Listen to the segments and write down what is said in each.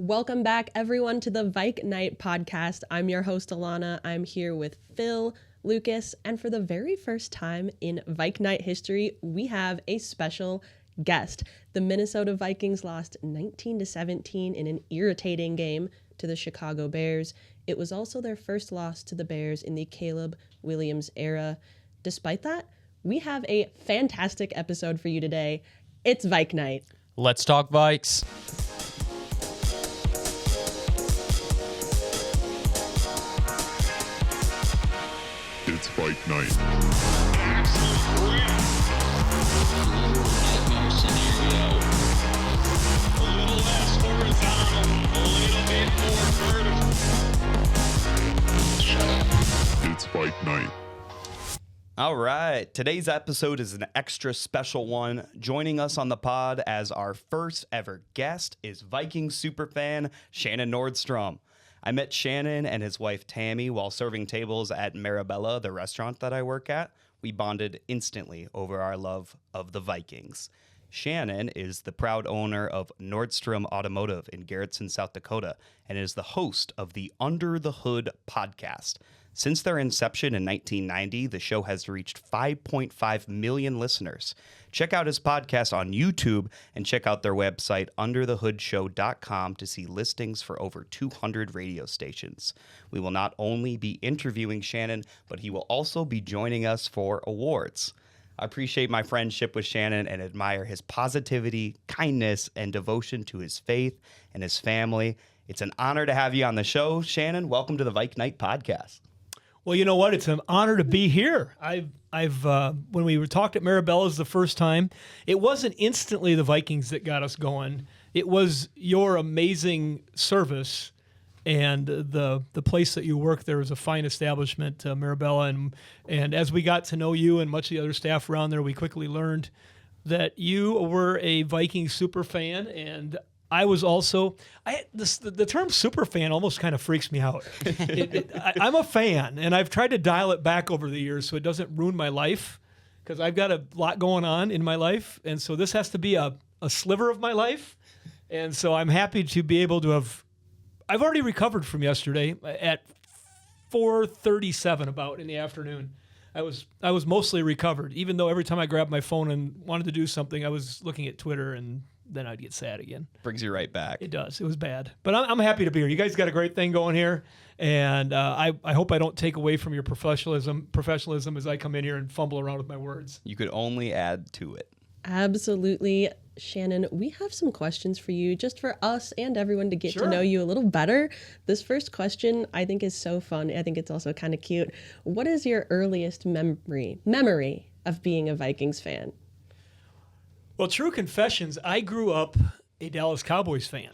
Welcome back, everyone, to the Vike Nite Podcast. I'm your host, Alana. I'm here with Phil, Lucas, and for the very first time in Vike Nite history, we have a special guest. The Minnesota Vikings lost 19-17 in an irritating game to the Chicago Bears. It was also their first loss to the Bears in the Caleb Williams era. Despite that, we have a fantastic episode for you today. It's Vike Nite. Let's talk Vikes. It's Vike Nite. Absolute rip. Nightmare scenario. A little less horizontal, a little bit more vertical. Shut up. It's Vike Nite. All right. Today's episode is an extra special one. Joining us on the pod as our first ever guest is Viking superfan Shannon Nordstrom. I met Shannon and his wife Tammy while serving tables at Marabella, the restaurant that I work at. We bonded instantly over our love of the Vikings. Shannon is the proud owner of Nordstrom Automotive in Garrettson, South Dakota, and is the host of the Under the Hood podcast. Since their inception in 1990, the show has reached 5.5 million listeners. Check out his podcast on YouTube and check out their website, underthehoodshow.com, to see listings for over 200 radio stations. We will not only be interviewing Shannon, but he will also be joining us for awards. I appreciate my friendship with Shannon and admire his positivity, kindness, and devotion to his faith and his family. It's an honor to have you on the show, Shannon. Welcome to the Vike Nite Podcast. Well, you know what? It's an honor to be here. I've when we were talked at Marabella's the first time, it wasn't instantly the Vikings that got us going. It was your amazing service and the place that you work there is a fine establishment, Marabella. And as we got to know you and much of the other staff around there, we quickly learned that you were a Viking super fan, and I was also. The term super fan almost kind of freaks me out. I'm a fan, and I've tried to dial it back over the years so it doesn't ruin my life, because I've got a lot going on in my life, and so this has to be a sliver of my life. And so I'm happy to be able to have. I've already recovered from yesterday at 4:37 about in the afternoon. I was mostly recovered, even though every time I grabbed my phone and wanted to do something, I was looking at Twitter and then I'd get sad again. Brings you right back. It does. It was bad. But I'm happy to be here. You guys got a great thing going here, and I hope I don't take away from your professionalism as I come in here and fumble around with my words. You could only add to it. Absolutely. Shannon, we have some questions for you, just for us and everyone to get Sure. to know you a little better. This first question I think is so fun. I think it's also kind of cute. What is your earliest memory of being a Vikings fan? Well, true confessions, I grew up a Dallas Cowboys fan.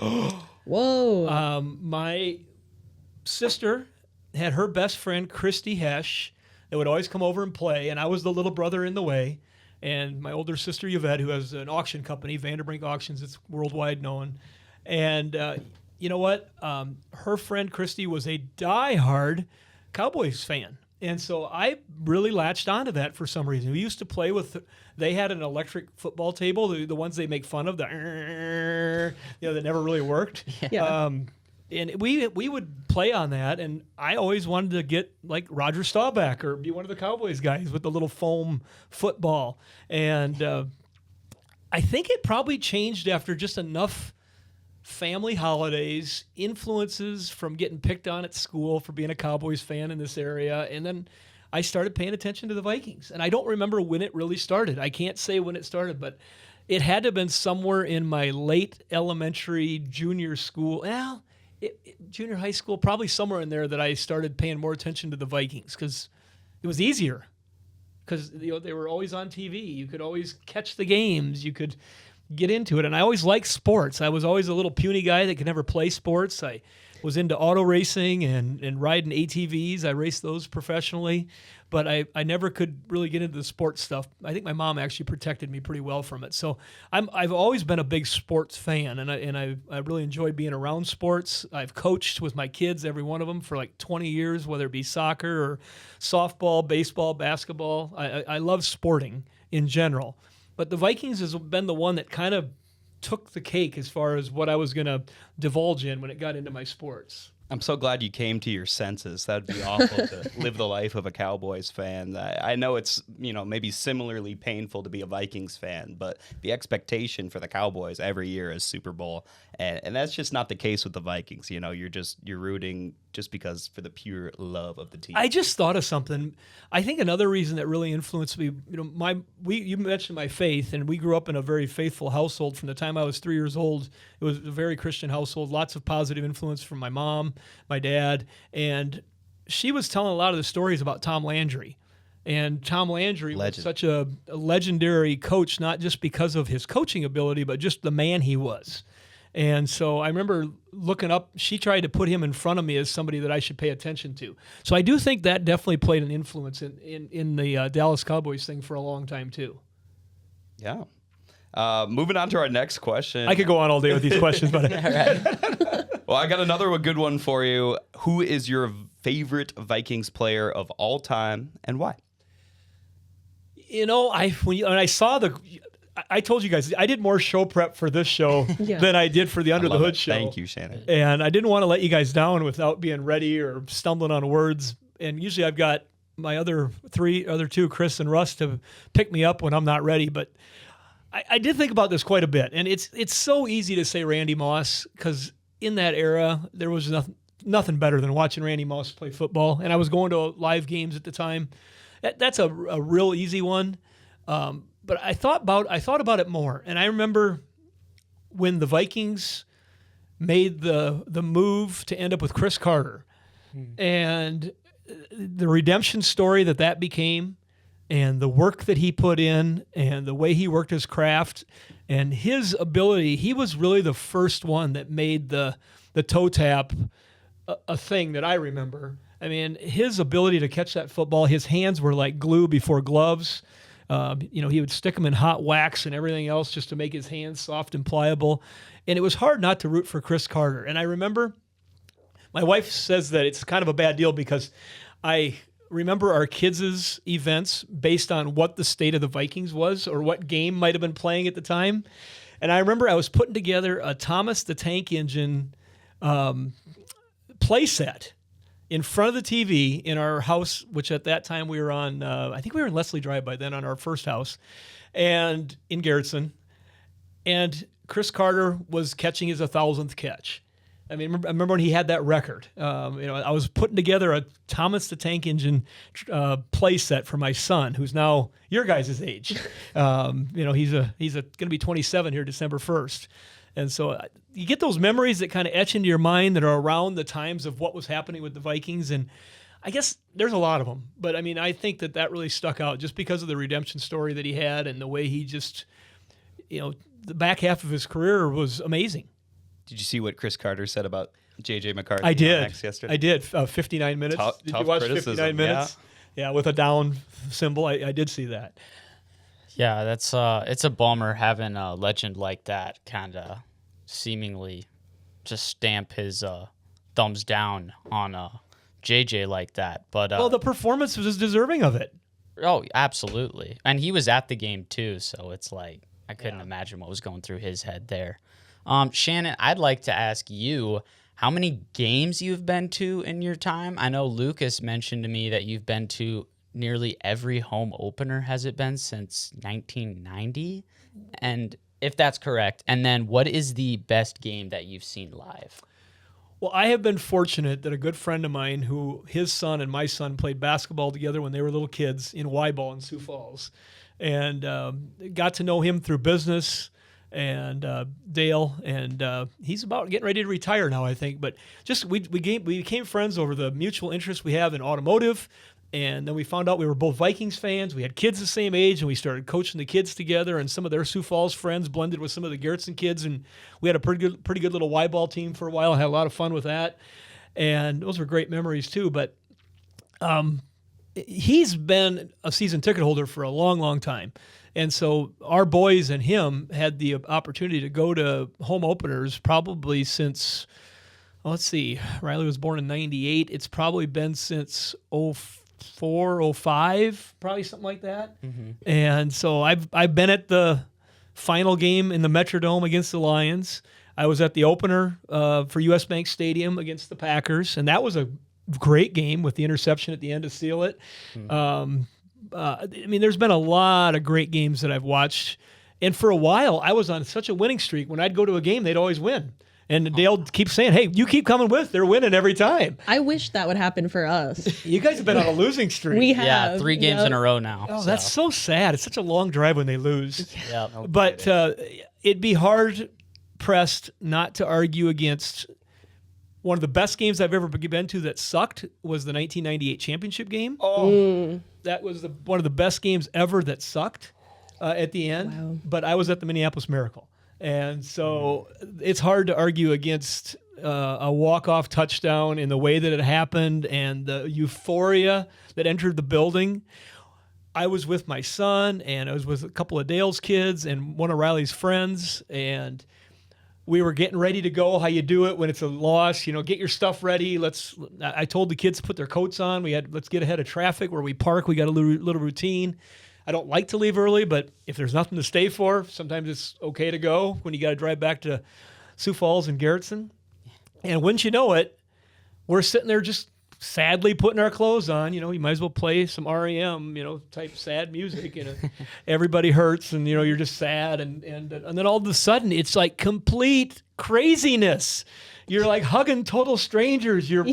Whoa. My sister had her best friend, Christy Hesh, that would always come over and play, and I was the little brother in the way. And my older sister, Yvette, who has an auction company, Vanderbrink Auctions, it's worldwide known. And you know what? Her friend, Christy, was a diehard Cowboys fan. And so I really latched onto that for some reason. We used to play with, they had an electric football table, the ones they make fun of, that never really worked. Yeah. And we would play on that, and I always wanted to get like Roger Staubach or be one of the Cowboys guys with the little foam football. And I think it probably changed after just enough family holidays, influences from getting picked on at school for being a Cowboys fan in this area, and then I started paying attention to the Vikings. And I don't remember when it really started. I can't say when it started, but it had to have been somewhere in my late elementary, junior school. Well, junior high school, probably somewhere in there that I started paying more attention to the Vikings because it was easier. Because they were always on TV. You could always catch the games. You could get into it. And I always liked sports. I was always a little puny guy that could never play sports. I was into auto racing and riding ATVs. I raced those professionally, but I never could really get into the sports stuff. I think my mom actually protected me pretty well from it. So I've always been a big sports fan, and I really enjoyed being around sports. I've coached with my kids, every one of them, for like 20 years, whether it be soccer or softball, baseball, basketball. I love sporting in general. But the Vikings has been the one that kind of took the cake as far as what I was going to divulge in when it got into my sports. I'm so glad you came to your senses. That'd be awful to live the life of a Cowboys fan. I know it's, maybe similarly painful to be a Vikings fan, but the expectation for the Cowboys every year is Super Bowl. And that's just not the case with the Vikings. You're rooting just because for the pure love of the team. I just thought of something. I think another reason that really influenced me, you mentioned my faith, and we grew up in a very faithful household from the time I was 3 years old. It was a very Christian household, lots of positive influence from my mom, my dad, and she was telling a lot of the stories about Tom Landry. And Tom Landry was such a legendary coach, not just because of his coaching ability, but just the man he was. And so I remember looking up, she tried to put him in front of me as somebody that I should pay attention to. So I do think that definitely played an influence in the Dallas Cowboys thing for a long time too. Yeah. Moving on to our next question. I could go on all day with these questions, but Well, I got another good one for you. Who is your favorite Vikings player of all time and why? When I saw I told you guys I did more show prep for this show than I did for the Under the Hood show. Thank you, Shannon. And I didn't want to let you guys down without being ready or stumbling on words. And usually I've got my other two, Chris and Russ, to pick me up when I'm not ready. But I did think about this quite a bit. And it's so easy to say Randy Moss because in that era there was nothing better than watching Randy Moss play football. And I was going to live games at the time. That's a real easy one. But I thought about it more, and I remember when the Vikings made the move to end up with Chris Carter, and the redemption story that became, and the work that he put in, and the way he worked his craft, and his ability. He was really the first one that made the toe tap a thing that I remember. I mean, his ability to catch that football, his hands were like glue before gloves. He would stick them in hot wax and everything else just to make his hands soft and pliable. And it was hard not to root for Chris Carter. And I remember my wife says that it's kind of a bad deal because I remember our kids' events based on what the state of the Vikings was or what game might have been playing at the time. And I remember I was putting together a Thomas the Tank Engine play set in front of the TV in our house, which at that time we were on, I think we were in Leslie Drive by then on our first house, and in Garrettson. And Chris Carter was catching his 1,000th catch. I remember when he had that record. I was putting together a Thomas the Tank Engine play set for my son, who's now your guys' age. He's going to be 27 here December 1st. And so you get those memories that kind of etch into your mind that are around the times of what was happening with the Vikings. And I guess there's a lot of them. But, I think that really stuck out just because of the redemption story that he had and the way he just, the back half of his career was amazing. Did you see what Chris Carter said about J.J. McCarthy? I did. Yesterday? I did. 59 minutes. Did you watch criticism. 59 minutes? Yeah, with a down symbol. I did see that. Yeah, that's it's a bummer having a legend like that kind of seemingly just stamp his thumbs down on JJ like that. But the performance was deserving of it. Oh, absolutely. And he was at the game too, so it's like I couldn't imagine what was going through his head there. Shannon, I'd like to ask you how many games you've been to in your time. I know Lucas mentioned to me that you've been to nearly every home opener. Has it been since 1990? And if that's correct, and then what is the best game that you've seen live? Well, I have been fortunate that a good friend of mine who his son and my son played basketball together when they were little kids in Y-ball in Sioux Falls, and got to know him through business and Dale, and he's about getting ready to retire now, I think. But just we became friends over the mutual interest we have in automotive. And then we found out we were both Vikings fans. We had kids the same age, and we started coaching the kids together. And some of their Sioux Falls friends blended with some of the Garrettson kids, and we had a pretty good little Y-ball team for a while. I had a lot of fun with that, and those were great memories too. But he's been a season ticket holder for a long, long time, and so our boys and him had the opportunity to go to home openers probably since. Well, let's see. Riley was born in '98. It's probably been since 04, 05, probably something like that. Mm-hmm. And so I've been at the final game in the Metrodome against the Lions. I was at the opener for US Bank Stadium against the Packers, and that was a great game with the interception at the end to seal it. I mean, there's been a lot of great games that I've watched. And for a while, I was on such a winning streak. When I'd go to a game, they'd always win. And Dale keeps saying, hey, you keep coming with. They're winning every time. I wish that would happen for us. You guys have been on a losing streak. We have. Yeah, 3 games in a row now. Oh, that's so sad. It's such a long drive when they lose. Yep. But it'd be hard-pressed not to argue against one of the best games I've ever been to that sucked was the 1998 championship game. That was one of the best games ever that sucked at the end. Wow. But I was at the Minneapolis Miracle. And so it's hard to argue against a walk-off touchdown in the way that it happened and the euphoria that entered the building. I was with my son, and I was with a couple of Dale's kids and one of Riley's friends, and we were getting ready to go. How you do it when it's a loss, get your stuff ready. I told the kids to put their coats on. Let's get ahead of traffic where we park. We got a little routine. I don't like to leave early, but if there's nothing to stay for, sometimes it's okay to go when you got to drive back to Sioux Falls and Garrettson. And wouldn't you know it, we're sitting there just sadly putting our clothes on. You might as well play some REM, type sad music. Everybody hurts, and you're just sad, and then all of a sudden it's like complete craziness. You're like hugging total strangers. You're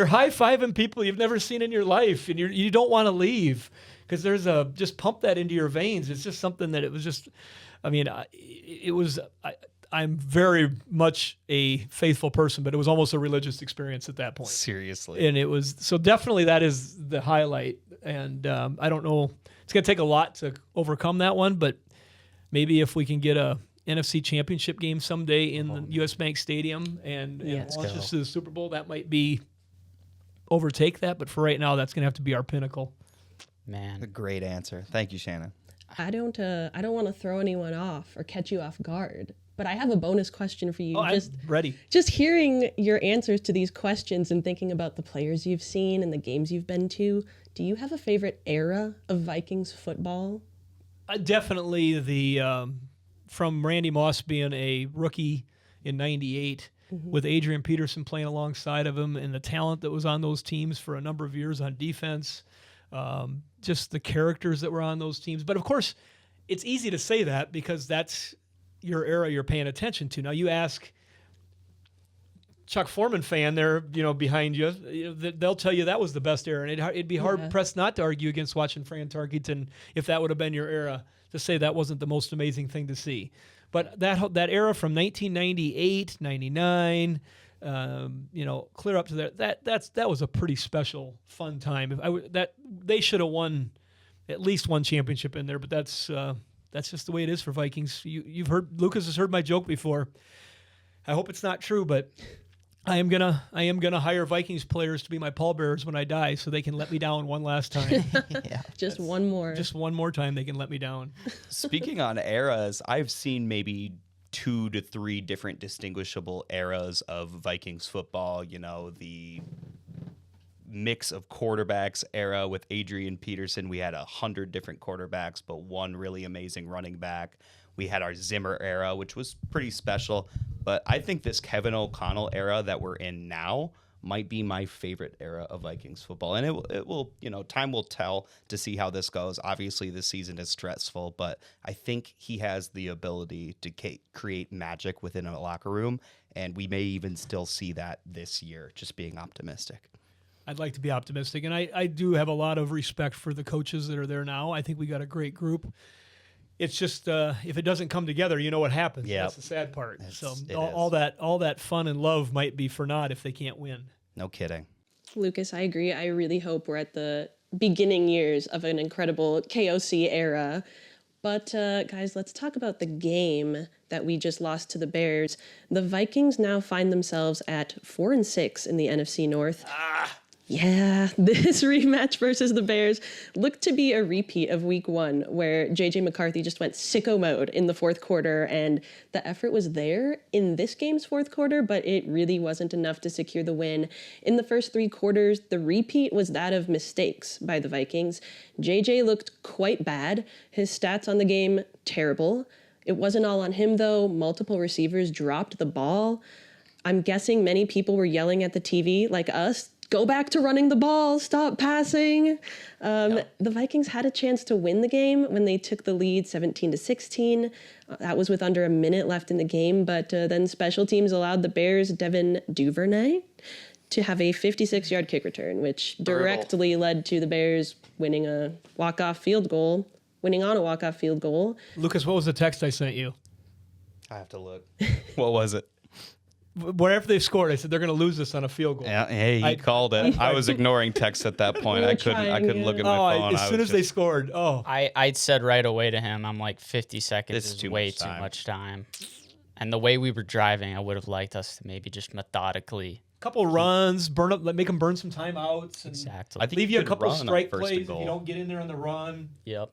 high-fiving people you've never seen in your life, and you don't want to leave. Because there's just pump that into your veins. It's just something that it was just, I'm very much a faithful person, but it was almost a religious experience at that point. Seriously. And it was, so definitely that is the highlight. And I don't know, it's going to take a lot to overcome that one, but maybe if we can get a NFC championship game someday in the US Bank Stadium and launch us to the Super Bowl, that might be overtake that. But for right now, that's going to have to be our pinnacle. Man. A great answer. Thank you, Shannon. I don't want to throw anyone off or catch you off guard, but I have a bonus question for you. I'm ready. Just hearing your answers to these questions and thinking about the players you've seen and the games you've been to, do you have a favorite era of Vikings football? Definitely the from Randy Moss being a rookie in '98 with Adrian Peterson playing alongside of him and the talent that was on those teams for a number of years on defense. Just the characters that were on those teams. But of course, it's easy to say that because that's your era you're paying attention to. Now you ask Chuck Foreman fan there, behind you, they'll tell you that was the best era. And it'd be hard pressed not to argue against watching Fran Tarkenton if that would have been your era, to say that wasn't the most amazing thing to see. But that era from 1998, 99, clear up to that was a pretty special, fun time. They should have won at least one championship in there, but that's just the way it is for Vikings. You've heard, Lucas has heard my joke before. I hope it's not true, but I am gonna hire Vikings players to be my pallbearers when I die, so they can let me down one last time. Just one more time they can let me down. Speaking on eras, I've seen maybe 2 to 3 different distinguishable eras of Vikings football. The mix of quarterbacks era with Adrian Peterson. We had 100 different quarterbacks, but one really amazing running back. We had our Zimmer era, which was pretty special. But I think this Kevin O'Connell era that we're in now might be my favorite era of Vikings football. And it will, time will tell to see how this goes. Obviously, this season is stressful, but I think he has the ability to create magic within a locker room. And we may even still see that this year, just being optimistic. I'd like to be optimistic. And I do have a lot of respect for the coaches that are there now. I think we got a great group. It's just if it doesn't come together, you know what happens. Yep. That's the sad part. All that fun and love might be for naught if they can't win. No kidding. Lucas, I agree. I really hope we're at the beginning years of an incredible KOC era. But guys, let's talk about the game that we just lost to the Bears. The Vikings now find themselves at 4-6 in the NFC North. Yeah, this rematch versus the Bears looked to be a repeat of week 1, where J.J. McCarthy just went sicko mode in the fourth quarter, and the effort was there in this game's fourth quarter, but it really wasn't enough to secure the win. In the first 3 quarters, the repeat was that of mistakes by the Vikings. J.J. looked quite bad. His stats on the game, terrible. It wasn't all on him, though. Multiple receivers dropped the ball. I'm guessing many people were yelling at the TV, like us, go back to running the ball, stop passing. The Vikings had a chance to win the game when they took the lead 17-16. That was with under a minute left in the game, but then special teams allowed the Bears' Devin Duvernay to have a 56-yard kick return, which directly led to the Bears winning on a walk-off field goal. Lucas, what was the text I sent you? I have to look. What was it? Wherever they scored, I said they're going to lose this on a field goal. Yeah, hey, he called it. I was ignoring text at that point. I couldn't look at my phone. As soon as they scored, I said right away to him, I'm like, 50 seconds It's is too way much too time. much time. And the way we were driving, I would have liked us to maybe just methodically. couple runs, make them burn some timeouts, and Exactly. I think leave you a could couple run on strike first and plays if goal. you don't get in there on the run. Yep.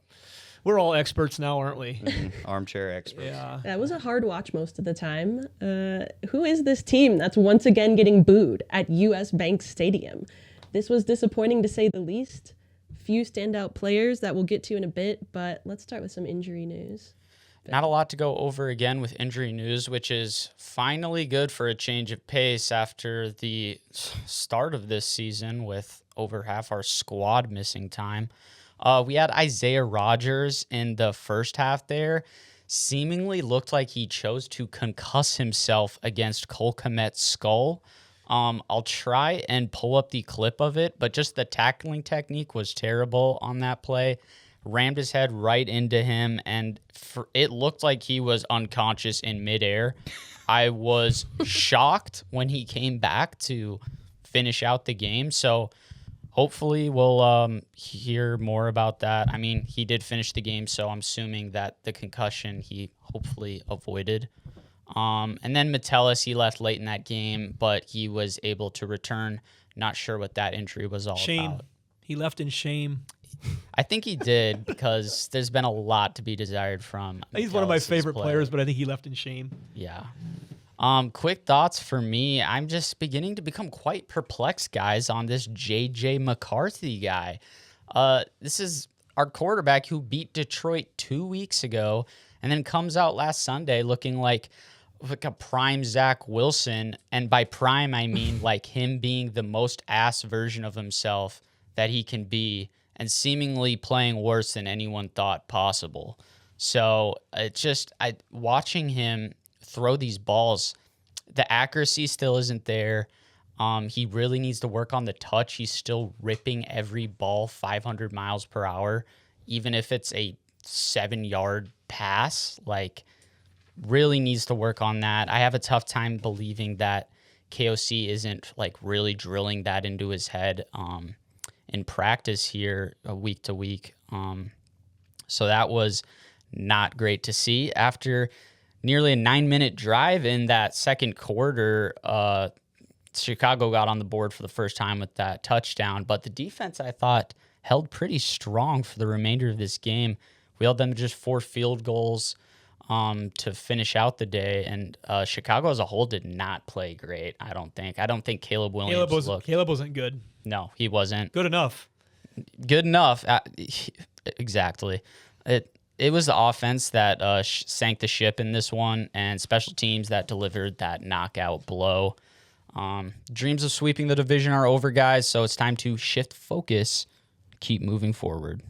We're all experts now, aren't we? Armchair experts. Yeah. That was a hard watch most of the time. Who is this team that's once again getting booed at US Bank Stadium? This was disappointing to say the least. Few standout players that we'll get to in a bit, but let's start with some injury news. Not a lot to go over again with injury news, which is finally good for a change of pace after the start of this season with over half our squad missing time. We had Isaiah Rodgers in the first half there. Seemingly looked like he chose to concuss himself against Cole Kmet's skull. I'll try and pull up the clip of it, but just the tackling technique was terrible on that play. Rammed his head right into him, and it looked like he was unconscious in midair. I was shocked when he came back to finish out the game, so hopefully we'll hear more about that. I mean, he did finish the game, so I'm assuming that the concussion he hopefully avoided. And then Metellus, he left late in that game, but he was able to return. Not sure what that injury was all about. He left in shame. I think he did because there's been a lot to be desired from He's one of my Metellus' favorite play. players, but I think he left in shame. Yeah. Quick thoughts for me. I'm just beginning to become quite perplexed, guys, on this J.J. McCarthy guy. This is our quarterback who beat Detroit 2 weeks ago and then comes out last Sunday looking like a prime Zach Wilson. And by prime, I mean like him being the most ass version of himself that he can be and seemingly playing worse than anyone thought possible. So it's just watching him throw these balls, the accuracy still isn't there. He really needs to work on the touch. He's still ripping every ball 500 miles per hour, even if it's a 7-yard pass. Like, really needs to work on that. I have a tough time believing that KOC isn't like really drilling that into his head in practice here week to week. So that was not great to see. After nearly a 9-minute drive in that second quarter, Chicago got on the board for the first time with that touchdown, but the defense, I thought, held pretty strong for the remainder of this game. We held them to just 4 field goals to finish out the day, and Chicago as a whole did not play great, I don't think. I don't think Caleb Williams Caleb wasn't good. No, he wasn't. Good enough. Good enough. Exactly. It was the offense that sank the ship in this one, and special teams that delivered that knockout blow. Dreams of sweeping the division are over, guys, so it's time to shift focus, keep moving forward.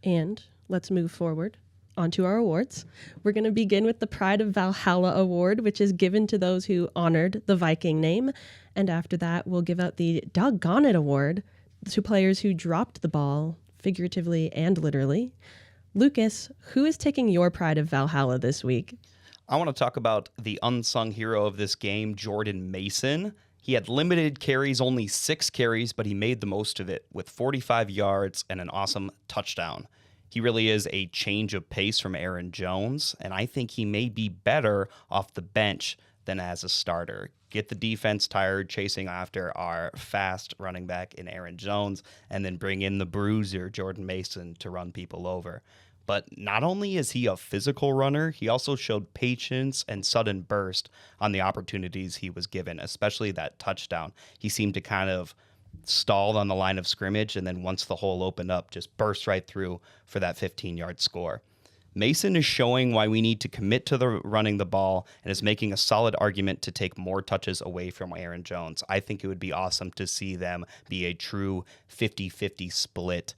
And let's move forward onto our awards. We're going to begin with the Pride of Valhalla Award, which is given to those who honored the Viking name. And after that, we'll give out the Doggone It Award to players who dropped the ball, figuratively and literally. Lucas, who is taking your Pride of Valhalla this week? I want to talk about the unsung hero of this game, Jordan Mason. He had limited carries, only 6 carries, but he made the most of it with 45 yards and an awesome touchdown. He really is a change of pace from Aaron Jones, and I think he may be better off the bench than as a starter. Get the defense tired chasing after our fast running back in Aaron Jones, and then bring in the bruiser, Jordan Mason, to run people over. But not only is he a physical runner, he also showed patience and sudden burst on the opportunities he was given, especially that touchdown. He seemed to kind of stalled on the line of scrimmage, and then once the hole opened up, just burst right through for that 15-yard score. Mason is showing why we need to commit to the running the ball and is making a solid argument to take more touches away from Aaron Jones. I think it would be awesome to see them be a true 50-50 split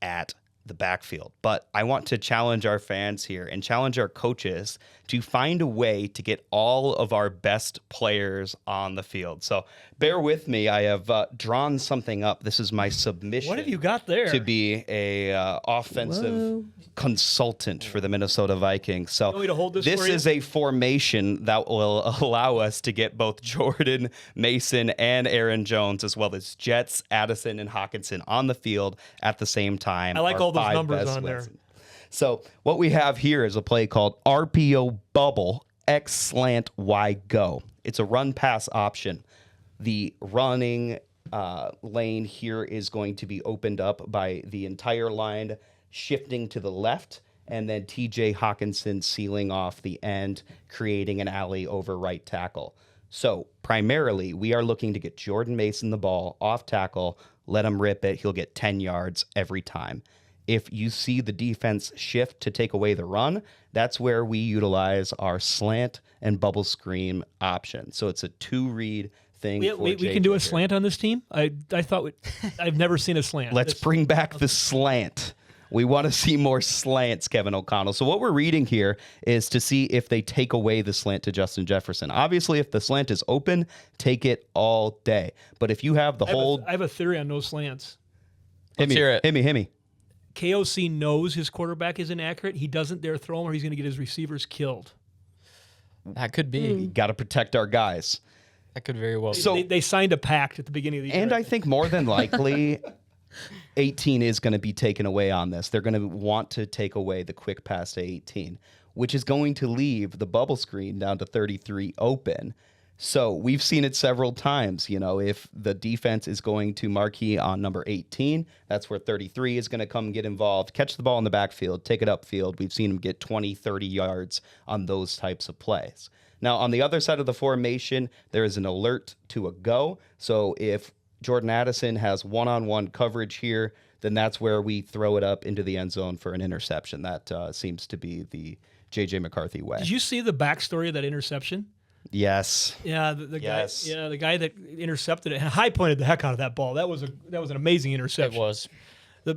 at the backfield. But I want to challenge our fans here and challenge our coaches to find a way to get all of our best players on the field. So bear with me. I have drawn something up. This is my submission. What have you got there? To be a offensive consultant for the Minnesota Vikings. So want me to hold this for you? is a formation that will allow us to get both Jordan, Mason, and Aaron Jones, as well as Jets, Addison, and Hawkinson on the field at the same time. I like Our all those 5 numbers best on there. wins. So what we have here is a play called RPO Bubble X Slant Y Go. It's a run pass option. The running lane here is going to be opened up by the entire line shifting to the left, and then TJ Hawkinson sealing off the end, creating an alley over right tackle. So primarily, we are looking to get Jordan Mason the ball off tackle, let him rip it. He'll get 10 yards every time. If you see the defense shift to take away the run, that's where we utilize our slant and bubble screen option. So it's a 2-read thing. We can do a slant on this team. I thought I've never seen a slant. Let's bring back the slant. We want to see more slants, Kevin O'Connell. So what we're reading here is to see if they take away the slant to Justin Jefferson. Obviously, if the slant is open, take it all day. But if you have the hold... I have a theory on no slants. Let's hear it. Hit me. KOC knows his quarterback is inaccurate. He doesn't dare throw him or he's going to get his receivers killed. That could be. Got to protect our guys. That could very well be. So- They signed a pact at the beginning of the year. And I think more than likely, 18 is going to be taken away on this. They're going to want to take away the quick pass to 18, which is going to leave the bubble screen down to 33 open. So we've seen it several times. You know, if the defense is going to marquee on number 18, that's where 33 is going to come get involved, catch the ball in the backfield, take it upfield. We've seen them get 20, 30 yards on those types of plays. Now, on the other side of the formation, there is an alert to a go. So if Jordan Addison has one-on-one coverage here, then that's where we throw it up into the end zone for an interception. That seems to be the J.J. McCarthy way. Did you see the backstory of that interception? Yes. Yeah, the Yes. guy. Yeah, the guy that intercepted it high pointed the heck out of that ball. That was an amazing interception. It was. I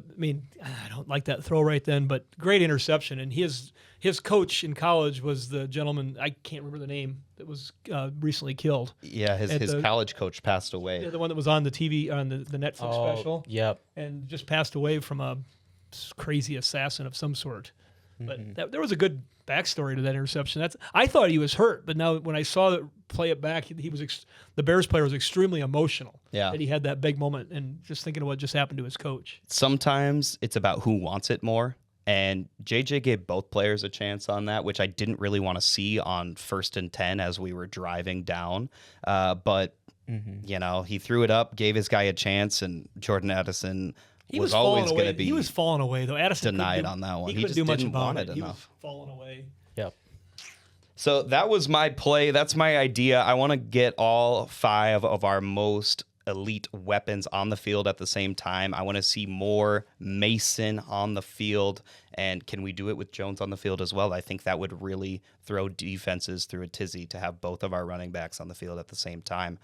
don't like that throw right then, but great interception. And his coach in college was the gentleman, I can't remember the name, that was recently killed. Yeah, his college coach passed away. Yeah, the one that was on the TV on the Netflix special. Yep. And just passed away from a crazy assassin of some sort. Mm-hmm. But there was a good backstory to that interception. I thought he was hurt, but now when I saw it play it back, the Bears player was extremely emotional. Yeah. That he had that big moment, and just thinking of what just happened to his coach. Sometimes it's about who wants it more. And JJ gave both players a chance on that, which I didn't really want to see on 1st and 10 as we were driving down. But, you know, he threw it up, gave his guy a chance, and Jordan Addison was always going to be He was falling away, though. Addison denied on that one. He He couldn't just do much didn't about want it. it He enough. was falling away. Yep. So that was my play. That's my idea. I want to get all 5 of our most elite weapons on the field at the same time. I want to see more Mason on the field. And can we do it with Jones on the field as well? I think that would really throw defenses through a tizzy to have both of our running backs on the field at the same time.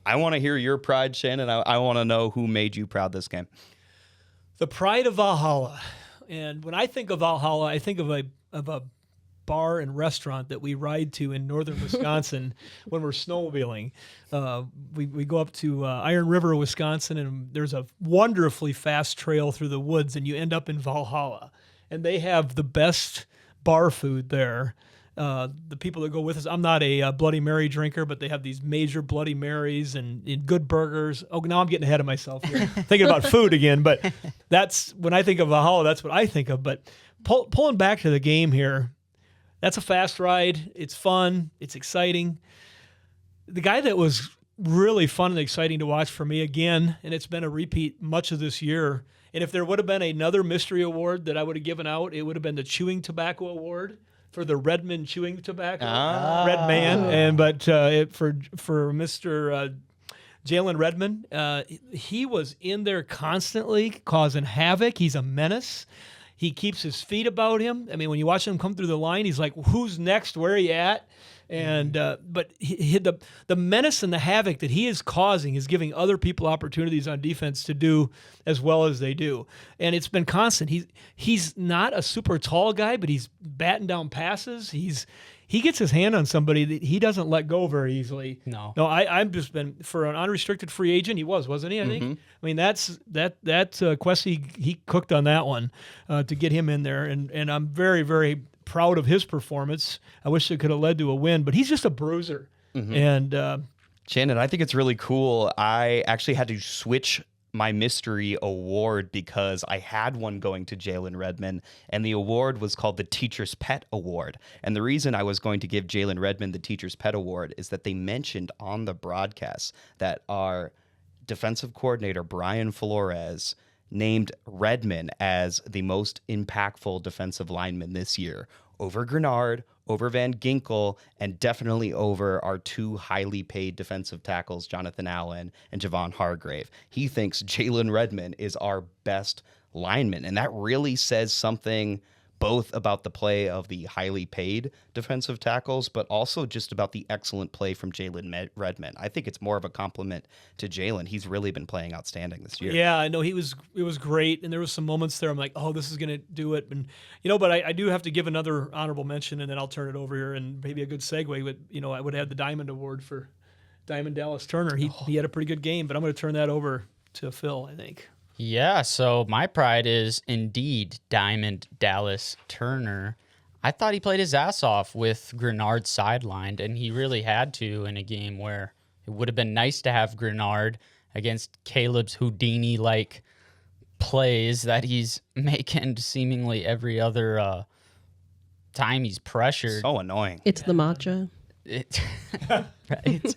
I want to hear your pride, Shannon. I want to know who made you proud this game. The pride of Valhalla. And when I think of Valhalla, I think of a bar and restaurant that we ride to in northern Wisconsin when we're snowmobiling. We go up to Iron River, Wisconsin, and there's a wonderfully fast trail through the woods, and you end up in Valhalla. And they have the best bar food there. The people that go with us, I'm not a Bloody Mary drinker, but they have these major Bloody Marys and good burgers. Oh, now I'm getting ahead of myself here, thinking about food again. But that's when I think of Valhalla, that's what I think of. But pulling back to the game here, that's a fast ride. It's fun. It's exciting. The guy that was really fun and exciting to watch for me again, and it's been a repeat much of this year. And if there would have been another mystery award that I would have given out, it would have been the Chewing Tobacco Award for the Redmond Chewing Tobacco, Red Man. But for Mr. Jalen Redmond, he was in there constantly causing havoc. He's a menace. He keeps his feet about him. I mean, when you watch him come through the line, he's like, who's next? Where are you at? And but the menace and the havoc that he is causing is giving other people opportunities on defense to do as well as they do. And it's been constant. He's not a super tall guy, but he's batting down passes. He gets his hand on somebody that he doesn't let go very easily. No, I've just been, for an unrestricted free agent, wasn't he? I think. I mean, that quest he cooked on that one to get him in there, and I'm very, very proud of his performance. I wish it could have led to a win, but he's just a bruiser. And Shannon, I think it's really cool. I actually had to switch my mystery award because I had one going to Jalen Redmond, and the award was called the Teacher's Pet Award. And the reason I was going to give Jalen Redmond the Teacher's Pet Award is that they mentioned on the broadcast that our defensive coordinator, Brian Flores, named Redmond as the most impactful defensive lineman this year, over Grenard, over Van Ginkel, and definitely over our two highly paid defensive tackles, Jonathan Allen and Javon Hargrave. He thinks Jalen Redmond is our best lineman, and that really says something both about the play of the highly paid defensive tackles, but also just about the excellent play from Jalen Redmond. I think it's more of a compliment to Jalen. He's really been playing outstanding this year. Yeah, I know it was great, and there was some moments there I'm like, oh, this is going to do it. And but I do have to give another honorable mention, and then I'll turn it over here, and maybe a good segue. But I would have the Diamond Award for Diamond Dallas Turner. He had a pretty good game, but I'm going to turn that over to Phil, I think. Yeah, so my pride is indeed Diamond Dallas Turner. I thought he played his ass off with Grenard sidelined, and he really had to in a game where it would have been nice to have Grenard against Caleb's Houdini-like plays that he's making seemingly every other time he's pressured. So annoying. It's the matcha. Right.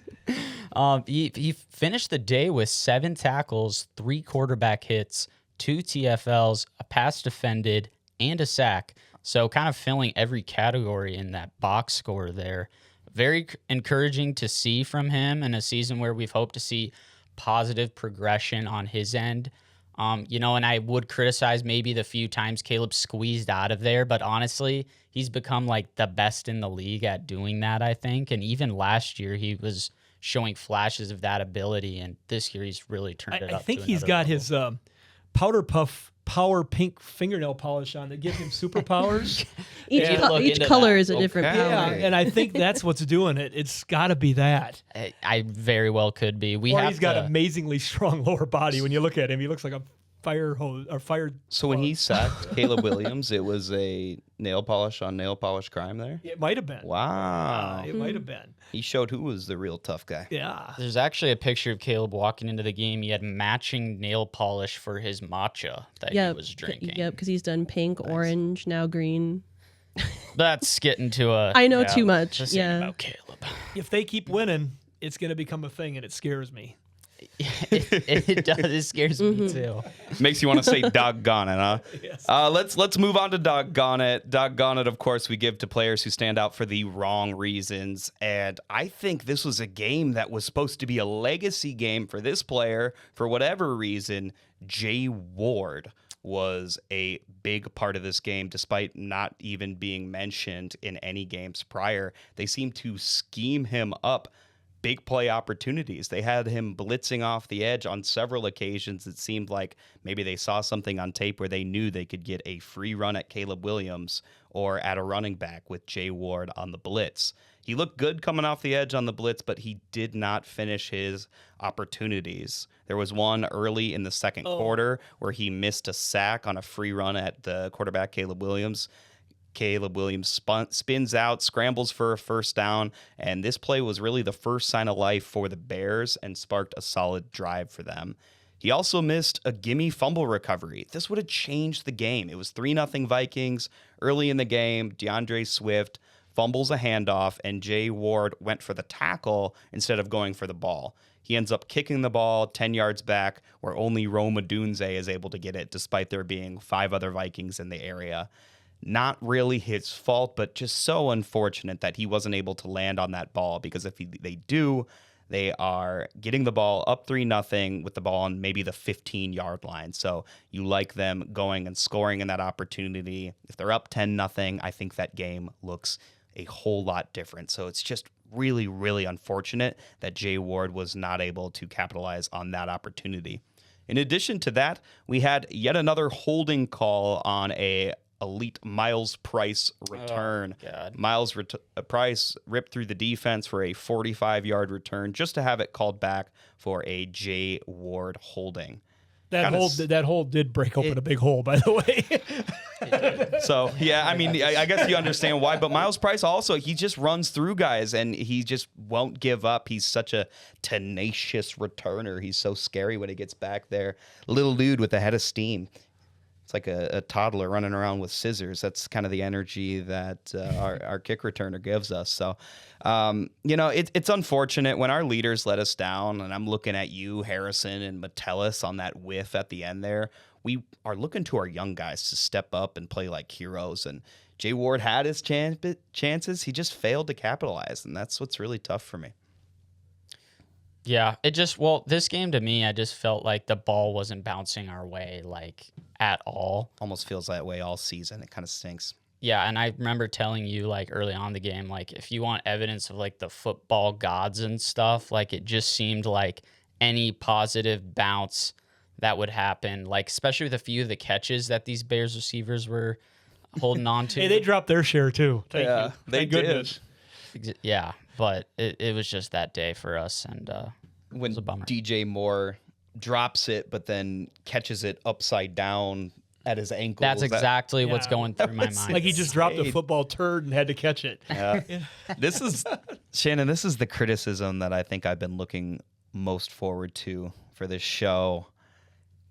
He finished the day with 7 tackles, 3 quarterback hits, 2 TFLs, a pass defended, and a sack. So kind of filling every category in that box score there. Very encouraging to see from him in a season where we've hoped to see positive progression on his end. And I would criticize maybe the few times Caleb squeezed out of there, but honestly, he's become like the best in the league at doing that, I think. And even last year, he was showing flashes of that ability, and this year he's really turned it up. I think to he's another got level. his Powder Puff Power Pink fingernail polish on that gives him superpowers. Each color is a different Okay. power. Yeah, and I think that's what's doing it. It's got to be that. I very well could be. He's got amazingly strong lower body. When you look at him, he looks like a fire hose or fire. So when he sacked Caleb Williams, it was a nail polish on nail polish crime there? It might have been. Wow. It might have been. He showed who was the real tough guy. Yeah. There's actually a picture of Caleb walking into the game. He had matching nail polish for his matcha that he was drinking. Yep, because he's done pink, orange, now green. That's getting to a... I know too much. This ain't Yeah. about Caleb. If they keep winning, it's going to become a thing, and it scares me. It does. It scares me too. Makes you want to say doggone it, huh? Yes. Let's move on to doggone it. Doggone it, of course, we give to players who stand out for the wrong reasons. And I think this was a game that was supposed to be a legacy game for this player. For whatever reason, Jay Ward was a big part of this game, despite not even being mentioned in any games prior. They seemed to scheme him up big play opportunities. They had him blitzing off the edge on several occasions. It seemed like maybe they saw something on tape where they knew they could get a free run at Caleb Williams or at a running back with Jay Ward on the blitz. He looked good coming off the edge on the blitz, but he did not finish his opportunities. There was one early in the second quarter where he missed a sack on a free run at the quarterback, Caleb Williams. Caleb Williams spins out, scrambles for a first down, and this play was really the first sign of life for the Bears and sparked a solid drive for them. He also missed a gimme fumble recovery. This would have changed the game. It was 3-0 Vikings. Early in the game, DeAndre Swift fumbles a handoff, and Jay Ward went for the tackle instead of going for the ball. He ends up kicking the ball 10 yards back, where only Rome Odunze is able to get it, despite there being 5 other Vikings in the area. Not really his fault, but just so unfortunate that he wasn't able to land on that ball, because if they do, They are getting the ball up 3-0 with the ball on maybe the 15-yard line. So you like them going and scoring in that opportunity. If they're up 10-0, I think that game looks a whole lot different. So it's just really, really unfortunate that Jay Ward was not able to capitalize on that opportunity. In addition to that, we had yet another holding call on a elite Miles Price return. Miles Price ripped through the defense for a 45-yard return just to have it called back for a Jay Ward holding. That hold did break open a big hole, by the way. So, yeah, I mean, I guess you understand why. But Miles Price also, he just runs through guys, and he just won't give up. He's such a tenacious returner. He's so scary when he gets back there. Little dude with a head of steam. It's like a toddler running around with scissors. That's kind of the energy that our kick returner gives us. So, it's unfortunate when our leaders let us down, and I'm looking at you, Harrison, and Metellus on that whiff at the end there. We are looking to our young guys to step up and play like heroes, and Jay Ward had his chances. He just failed to capitalize, and that's what's really tough for me. Yeah, this game to me, I just felt like the ball wasn't bouncing our way, like, at all. Almost feels that way all season. It kind of stinks. Yeah, and I remember telling you, like, early on in the game, like, if you want evidence of, like, the football gods and stuff, like, it just seemed like any positive bounce that would happen, like, especially with a few of the catches that these Bears receivers were holding on to. Hey, they dropped their share, too. Thank you. They Thank goodness. did. Yeah, but it was just that day for us, and when it was a bummer. DJ Moore drops it, but then catches it upside down at his ankle. That's exactly what's going through my mind. Like he just dropped a football turd and had to catch it. Yeah. This is, Shannon, this is the criticism that I think I've been looking most forward to for this show.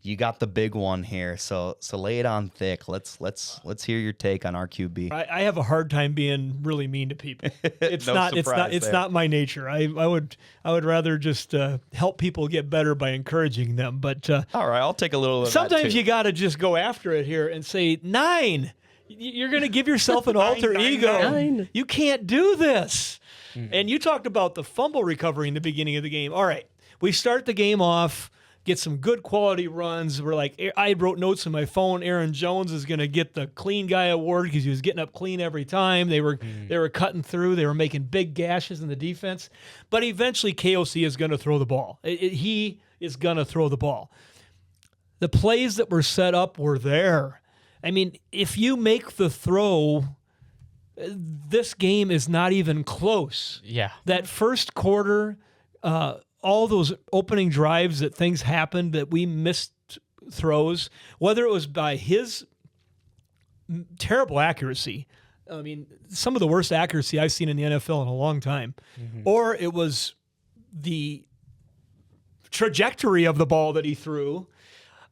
You got the big one here, so lay it on thick. Let's hear your take on RQB. I have a hard time being really mean to people. It's No it's not my nature. I would rather just help people get better by encouraging them. But all right, I'll take a little of sometimes that too. you got to just go after it here and say 9. You're going to give yourself an alter ego. 9. You can't do this. And you talked about the fumble recovery in the beginning of the game. All right, we start the game off. Get some good quality runs. We're like, I wrote notes on my phone. Aaron Jones is going to get the clean guy award because he was getting up clean every time. They were cutting through. They were making big gashes in the defense. But eventually, KOC is going to throw the ball. He is going to throw the ball. The plays that were set up were there. I mean, if you make the throw, this game is not even close. Yeah. That first quarter, all those opening drives that things happened that we missed throws, whether it was by his terrible accuracy, I mean, some of the worst accuracy I've seen in the NFL in a long time, or it was the trajectory of the ball that he threw,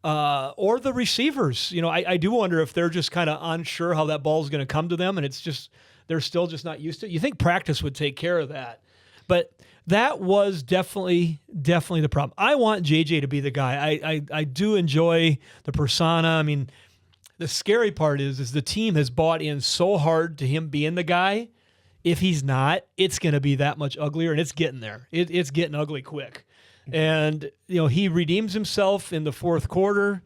or the receivers. You know, I do wonder if they're just kind of unsure how that ball is going to come to them, and it's just they're still just not used to it. You think practice would take care of that, but that was definitely the problem. I want JJ to be the guy. I do enjoy the persona. I mean, the scary part is the team has bought in so hard to him being the guy. If he's not, it's going to be that much uglier, and it's getting there. It's getting ugly quick. And he redeems himself in the fourth quarter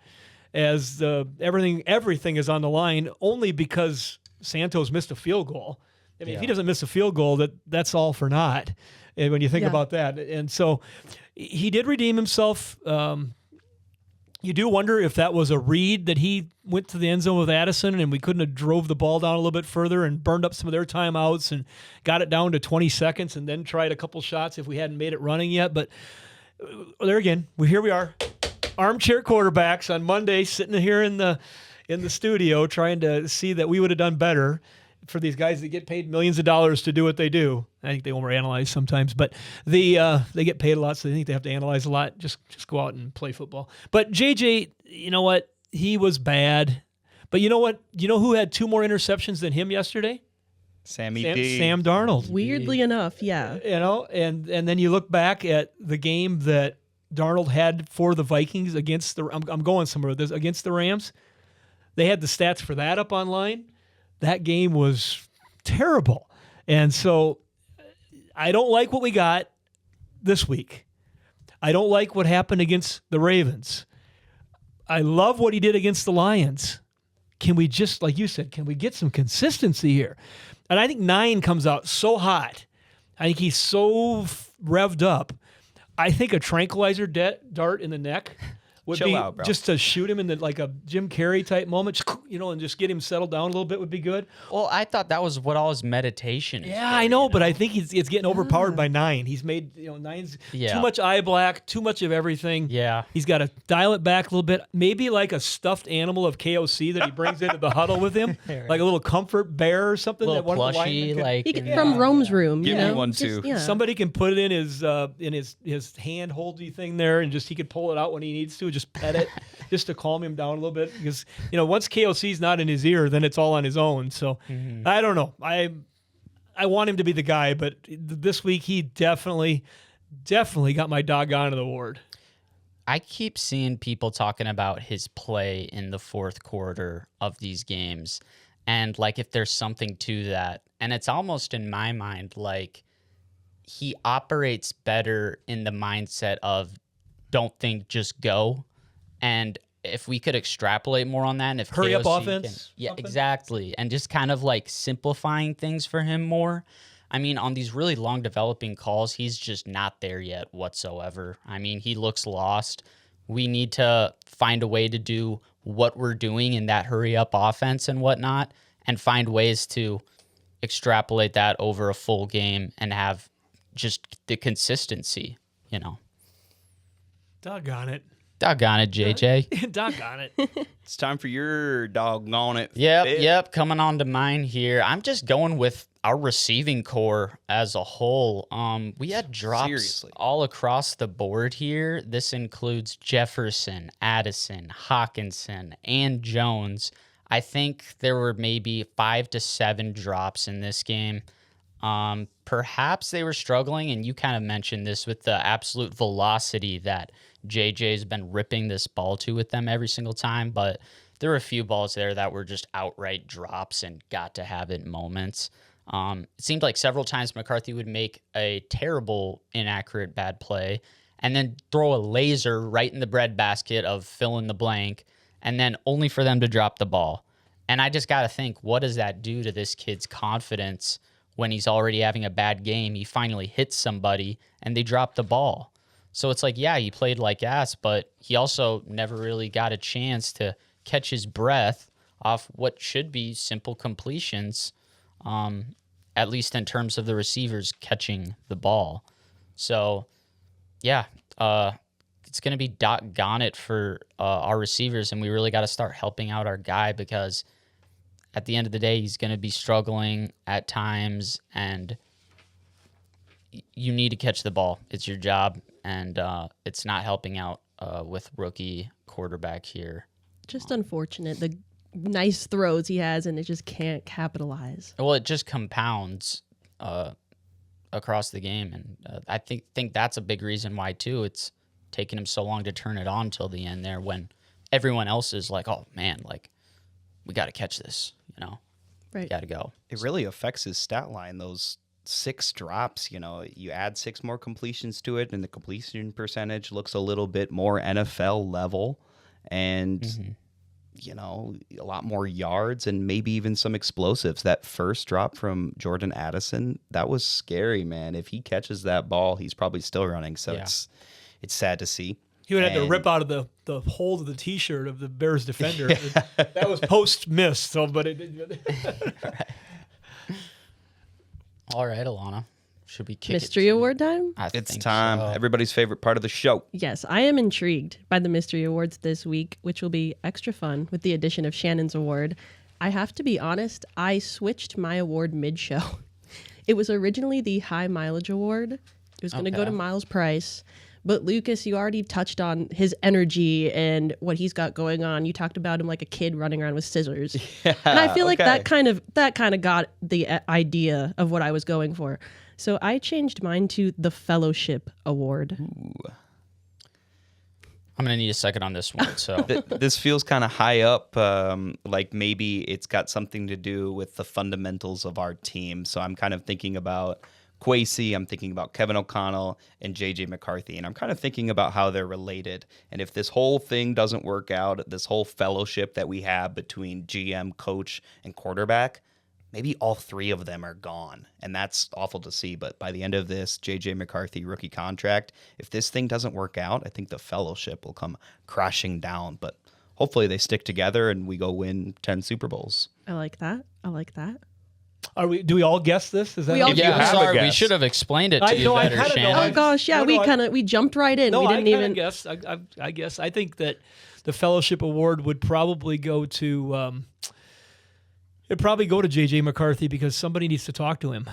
as everything is on the line only because Santos missed a field goal. I mean, if he doesn't miss a field goal, that's all for naught. And when you think about that, and so he did redeem himself. You do wonder if that was a read that he went to the end zone with Addison, and we couldn't have drove the ball down a little bit further and burned up some of their timeouts and got it down to 20 seconds, and then tried a couple shots if we hadn't made it running yet. But there again, here we are, armchair quarterbacks on Monday, sitting here in the studio trying to see that we would have done better for these guys that get paid millions of dollars to do what they do. I think they overanalyze sometimes, but they get paid a lot, so they think they have to analyze a lot. Just go out and play football. But JJ, you know what? He was bad. But you know what? You know who had 2 more interceptions than him yesterday? Sam Darnold. Weirdly enough, yeah. And then you look back at the game that Darnold had for the Vikings against I'm going somewhere with this, against the Rams. They had the stats for that up online. That game was terrible. And so I don't like what we got. this week. I don't like what happened against the Ravens. I love what he did against the Lions. Can we just, like you said, can we get some consistency here? And I think 9 comes out so hot. I think he's so revved up. I think a tranquilizer dart in the neck would Chill be out, bro. just to shoot him in like a Jim Carrey type moment, and just get him settled down a little bit would be good. Well, I thought that was what all his meditation is. Yeah, for, I know, you but I think it's getting overpowered by 9. He's made 9's Yeah. too much eye black, too much of everything. Yeah. He's got to dial it back a little bit. Maybe like a stuffed animal of KOC that he brings into the huddle with him, like a little comfort bear or something. little that one of the plushie, linemen can- like He can, from Rome's room. Give you me know? one, Just- too. yeah. Somebody can put it in his hand holdy thing there, and just he could pull it out when he needs to, just pet it, just to calm him down a little bit. Because once KOC's not in his ear, then it's all on his own. So I don't know. I want him to be the guy, but this week he definitely got my doggone award. I keep seeing people talking about his play in the fourth quarter of these games, and like if there's something to that. And it's almost in my mind like he operates better in the mindset of don't think, just go. And if we could extrapolate more on that, and if Hurry up KOC offense, yeah, something? exactly, and just kind of like simplifying things for him more. I mean, on these really long developing calls, he's just not there yet whatsoever. I mean, he looks lost. We need to find a way to do what we're doing in that hurry up offense and whatnot, and find ways to extrapolate that over a full game and have just the consistency, Doggone it. Doggone it, JJ. Doggone it. It's time for your doggone it. fit. Yep. Coming on to mine here. I'm just going with our receiving core as a whole. We had drops Seriously. all across the board here. This includes Jefferson, Addison, Hawkinson, and Jones. I think there were maybe 5 to 7 drops in this game. Perhaps they were struggling, and you kind of mentioned this with the absolute velocity that JJ's been ripping this ball to with them every single time, but there were a few balls there that were just outright drops and got to have it moments. It seemed like several times McCarthy would make a terrible, inaccurate, bad play and then throw a laser right in the breadbasket of fill in the blank, and then only for them to drop the ball. And I just got to think, what does that do to this kid's confidence when he's already having a bad game? He finally hits somebody and they drop the ball. So it's like, yeah, he played like ass, but he also never really got a chance to catch his breath off what should be simple completions, at least in terms of the receivers catching the ball. So, yeah, it's going to be doggone it for our receivers, and we really got to start helping out our guy, because at the end of the day, he's going to be struggling at times, and you need to catch the ball. It's your job, and it's not helping out with rookie quarterback here. Just unfortunate. The nice throws he has, and it just can't capitalize. Well, it just compounds across the game, and I think that's a big reason why too. It's taking him so long to turn it on till the end there, when everyone else is like, "Oh man, like we got to catch this," Right. got to go. It really affects his stat line, those 6 drops. You add 6 more completions to it, and the completion percentage looks a little bit more NFL level, and a lot more yards and maybe even some explosives. That first drop from Jordan Addison, that was scary, man. If he catches that ball, he's probably still running. So Yeah. it's sad to see. He would have to And- rip out of the hold of the T-shirt of the Bears defender. That was post miss. So, but it. All right, Alana, should we kick Mystery it? award time? I It's think time. so. Everybody's favorite part of the show. Yes, I am intrigued by the mystery awards this week, which will be extra fun with the addition of Shannon's award. I have to be honest, I switched my award mid-show. It was originally the high mileage award. It was going to go to Miles Price. But Lucas, you already touched on his energy and what he's got going on. You talked about him like a kid running around with scissors. And I feel like that kind of got the idea of what I was going for. So I changed mine to the Fellowship Award. I'm gonna need a second on this one. So This feels kind of high up, like maybe it's got something to do with the fundamentals of our team. So I'm kind of thinking about Kwesi, I'm thinking about Kevin O'Connell and JJ McCarthy, and I'm kind of thinking about how they're related. And if this whole thing doesn't work out, this whole fellowship that we have between GM, coach, and quarterback, maybe all three of them are gone. And that's awful to see. But by the end of this JJ McCarthy rookie contract, if this thing doesn't work out, I think the fellowship will come crashing down. But hopefully they stick together and we go win 10 Super Bowls. I like that. Do we all guess this? Is that We all how- do. Yeah, I'm have a sorry. We guess. should have explained it to I you know, I better, kinda know. Shannon. Oh gosh, yeah, No, we jumped right in. No, we I didn't kind even of guess. I guess. I think that the fellowship award would probably go to. It'd probably go to JJ McCarthy because somebody needs to talk to him.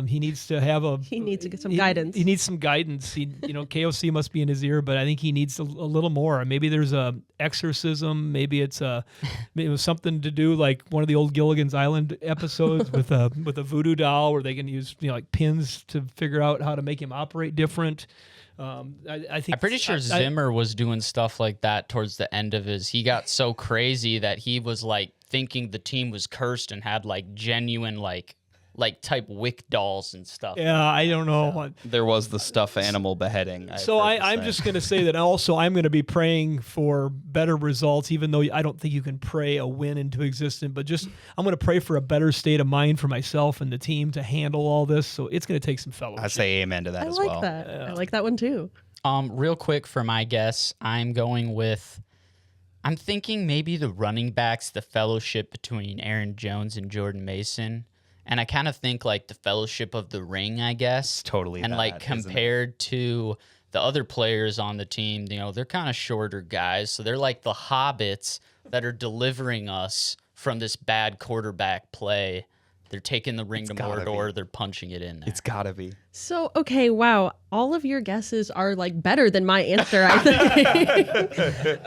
He needs to have a. He needs to get some guidance. He needs some guidance. KOC must be in his ear, but I think he needs a little more. Maybe there's a exorcism. Maybe it was something to do like one of the old Gilligan's Island episodes with a voodoo doll where they can use like pins to figure out how to make him operate different. I think I'm pretty sure Zimmer was doing stuff like that towards the end of his. He got so crazy that he was like thinking the team was cursed and had like genuine like type wick dolls and stuff. Yeah, I don't know. There was the stuffed animal beheading. So I'm just going to say that also I'm going to be praying for better results, even though I don't think you can pray a win into existence, but just I'm going to pray for a better state of mind for myself and the team to handle all this. So it's going to take some fellowship. I say amen to that I as like well. that. I like that one too. Real quick for my guess, I'm thinking maybe the running backs, the fellowship between Aaron Jones and Jordan Mason. And I kind of think like the fellowship of the ring, I guess. Totally And that, like isn't it? compared to the other players on the team, they're kind of shorter guys. So they're like the hobbits that are delivering us from this bad quarterback play. They're taking the ring to gotta Mordor. be. They're punching it in there. It's gotta be. So, okay, wow. All of your guesses are like better than my answer, I think.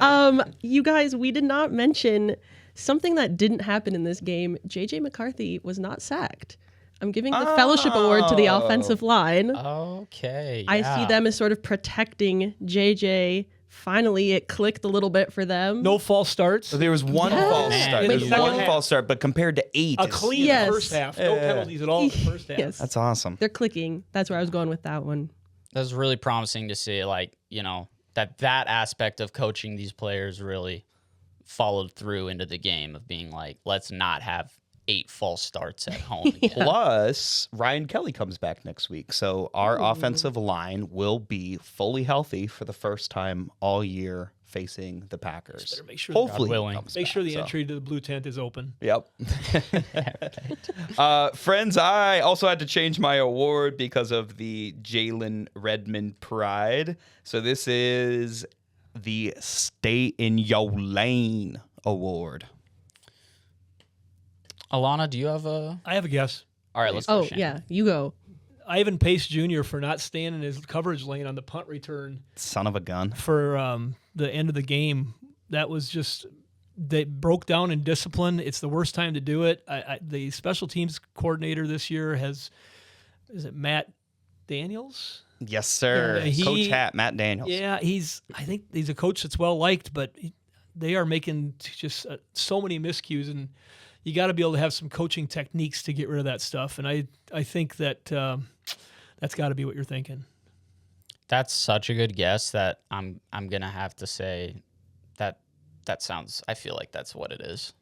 You guys, we did not mention something that didn't happen in this game. JJ McCarthy was not sacked. I'm giving the fellowship award to the offensive line. Okay. I see them as sort of protecting JJ. Finally, it clicked a little bit for them. No false starts. So there was one Yes. false Man. start. Like There's second one half. false start, but compared to 8, A it's- clean Yes. first half. No penalties at all in the first half. Yes. That's awesome. They're clicking. That's where I was going with that one. That was really promising to see, like, that aspect of coaching these players really followed through into the game of being like, let's not have 8 false starts at home again. Plus, Ryan Kelly comes back next week. So our offensive line will be fully healthy for the first time all year facing the Packers. better make sure Hopefully, God he willing. comes Make sure back, the so. entry to the blue tent is open. Yep. Friends, I also had to change my award because of the Jalen Redmond Pride. So this is the Stay in Your Lane Award. Alana, do you have a... I have a guess. All right, let's go, Oh, Shannon. yeah. You go. Ivan Pace Jr. for not staying in his coverage lane on the punt return Son of a gun. for the end of the game. That was just they broke down in discipline. It's the worst time to do it. The special teams coordinator this year is it Matt Daniels? Yes, sir. Yeah, Coach Hat, Matt Daniels. Yeah, I think he's a coach that's well liked, but they are making just so many miscues, and you got to be able to have some coaching techniques to get rid of that stuff. And I think that that's got to be what you're thinking. That's such a good guess that I'm going to have to say that sounds... I feel like that's what it is.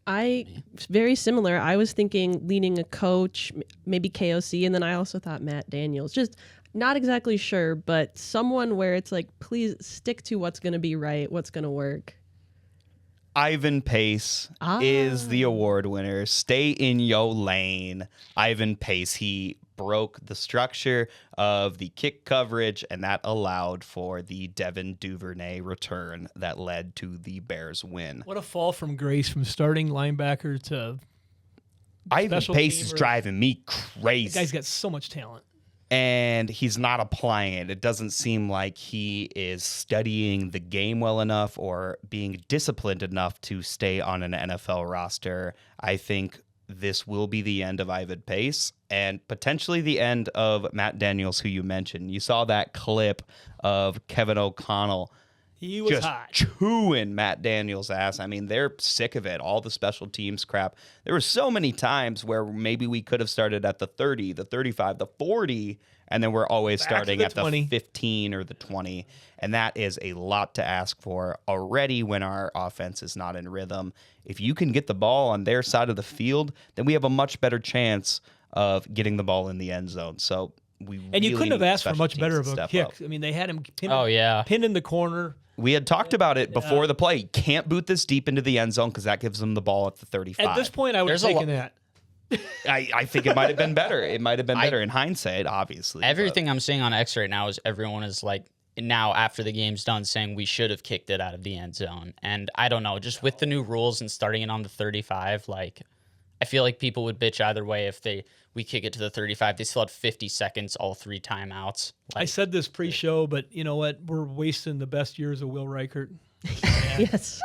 Very similar. I was thinking leaning a coach, maybe KOC, and then I also thought Matt Daniels. Just not exactly sure, but someone where it's like, please stick to what's going to be right, what's going to work. Ivan Pace is the award winner. Stay in your lane. Ivan Pace. He broke the structure of the kick coverage, and that allowed for the Devin Duvernay return that led to the Bears win. What a fall from grace from starting linebacker to Ivan special Pace is teamer. driving me the crazy. guy's got so much talent. And he's not applying it. It doesn't seem like he is studying the game well enough or being disciplined enough to stay on an NFL roster. I think this will be the end of Ivan Pace and potentially the end of Matt Daniels, who you mentioned. You saw that clip of Kevin O'Connell He was just hot. chewing Matt Daniels' ass. I mean, they're sick of it. All the special teams crap. There were so many times where maybe we could have started at the 30, the 35, the 40, and then we're always Back starting to the at 20. the 15 or the 20. And that is a lot to ask for already when our offense is not in rhythm. If you can get the ball on their side of the field, then we have a much better chance of getting the ball in the end zone. So And you couldn't have asked for special much teams better to of a step kick. up. I mean, they had him pinned, Oh, yeah. pinned in the corner. We had talked about it before the play. Can't boot this deep into the end zone because that gives them the ball at the 35. At this point, I would have There's a taken that. I think it might have been better. It might have been better in hindsight, obviously. Everything I'm seeing on X right now is everyone is like, now after the game's done, saying we should have kicked it out of the end zone. And I don't know, just with the new rules and starting it on the 35, like I feel like people would bitch either way if we kick it to the 35. They still had 50 seconds, all 3 timeouts. I said this pre-show, but you know what? We're wasting the best years of Will Reichert. Yes.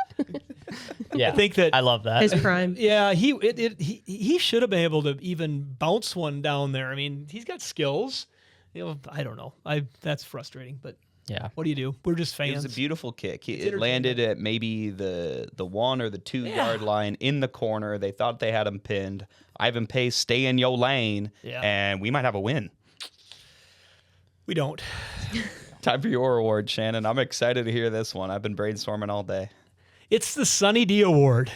Yeah, I think that I love that. His prime. Yeah, he should have been able to even bounce one down there. I mean, he's got skills. You know, I don't know. That's frustrating, but Yeah. what do you do? We're just It fans. was a beautiful kick. It entertaining. landed at maybe the 1 or the 2 yard line in the corner. They thought they had him pinned. Ivan Pace, stay in your lane, Yeah. and we might have a win. We don't. Time for your award, Shannon. I'm excited to hear this one. I've been brainstorming all day. It's the Sunny D Award.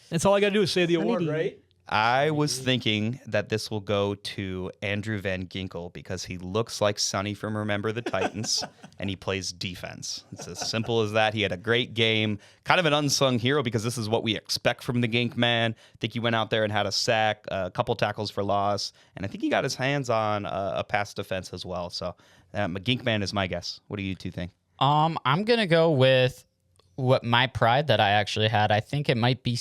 That's all I got to do is say the Sunny award, D. right? I was thinking that this will go to Andrew Van Ginkel because he looks like Sonny from Remember the Titans, and he plays defense. It's as simple as that. He had a great game, kind of an unsung hero because this is what we expect from the Gink man. I think he went out there and had a sack, a couple tackles for loss, and I think he got his hands on a pass defense as well. So Gink man is my guess. What do you two think? I'm gonna go with what my pride that I actually had. I think it might be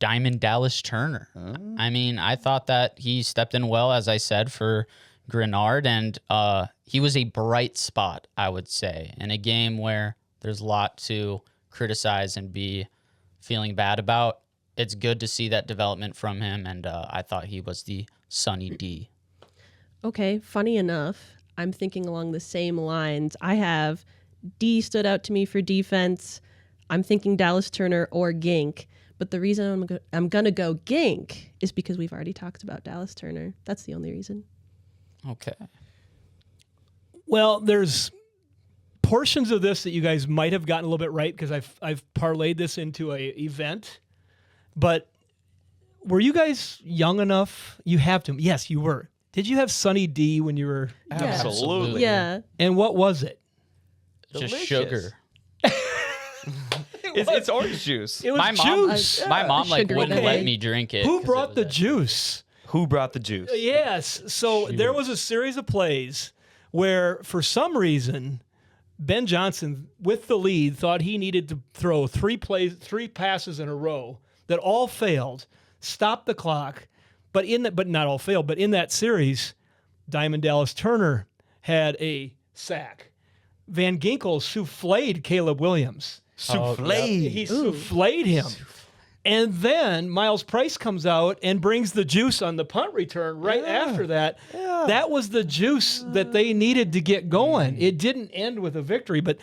Diamond Dallas Turner. I mean, I thought that he stepped in well, as I said, for Grenard, and he was a bright spot, I would say, in a game where there's a lot to criticize and be feeling bad about. It's good to see that development from him, and I thought he was the Sunny D. Okay, funny enough, I'm thinking along the same lines. I have D stood out to me for defense. I'm thinking Dallas Turner or Gink. But the reason I'm going to go Gink is because we've already talked about Dallas Turner. That's the only reason. Okay. Well, there's portions of this that you guys might have gotten a little bit right because I've parlayed this into a event. But were you guys young enough? You have to. Yes, you were. Did you have Sunny D when you were? Absolutely. Yeah. And what was it? Just Delicious. sugar. It's orange juice. It was My mom, juice. my mom like Sugar wouldn't okay. let me drink it. Who 'cause it brought was the a- juice? Who brought the juice? Yes. So there was a series of plays where, for some reason, Ben Johnson, with the lead, thought he needed to throw three passes in a row that all failed, stop the clock. But not all failed. But in that series, Diamond Dallas Turner had a sack. Van Ginkel souffled Caleb Williams. Soufflé. He souffled him. And then Miles Price comes out and brings the juice on the punt return right after that. That was the juice that they needed to get going. It didn't end with a victory, but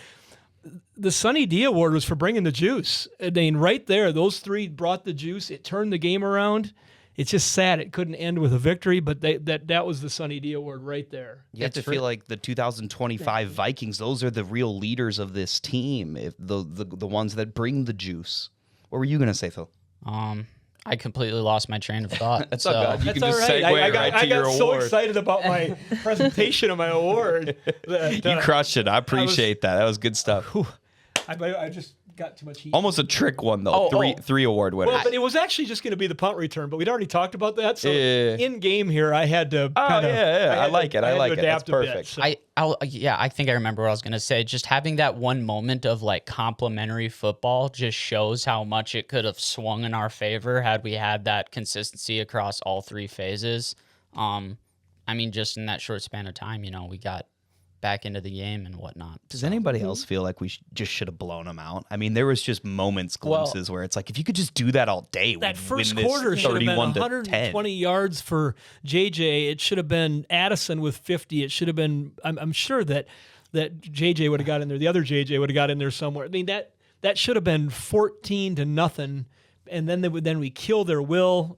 the Sunny D Award was for bringing the juice. I mean, right there, those three brought the juice. It turned the game around. It's just sad it couldn't end with a victory, but that was the Sunny D Award right there. You have to feel like the 2025 Vikings, those are the real leaders of this team, if the ones that bring the juice. What were you going to say, Phil? I completely lost my train of thought. That's so. all good. You That's can just all right. segue I right to your got so award. excited about my presentation of my award. That, You crushed it. I appreciate that. That was good stuff. I just got too much heat. Almost a trick one, though. Three award winners. Well, but it was actually just going to be the punt return, but we'd already talked about that. So Yeah. in game here, I had to. Oh, kinda, yeah. I like it. I had like to it. That's adapt a bit, perfect. so- I think I remember what I was going to say. Just having that one moment of like complimentary football just shows how much it could have swung in our favor had we had that consistency across all three phases. I mean, just in that short span of time, we got back into the game and whatnot. Does anybody else feel like we just should have blown them out? I mean, there was just moments, glimpses where it's like, if you could just do that all day, that we'd first win this quarter should have been 31 to 120 10. yards for JJ. It should have been Addison with 50. It should have been. I'm sure that that JJ would have got in there. The other JJ would have got in there somewhere. I mean, that should have been 14-0. And then we kill their will.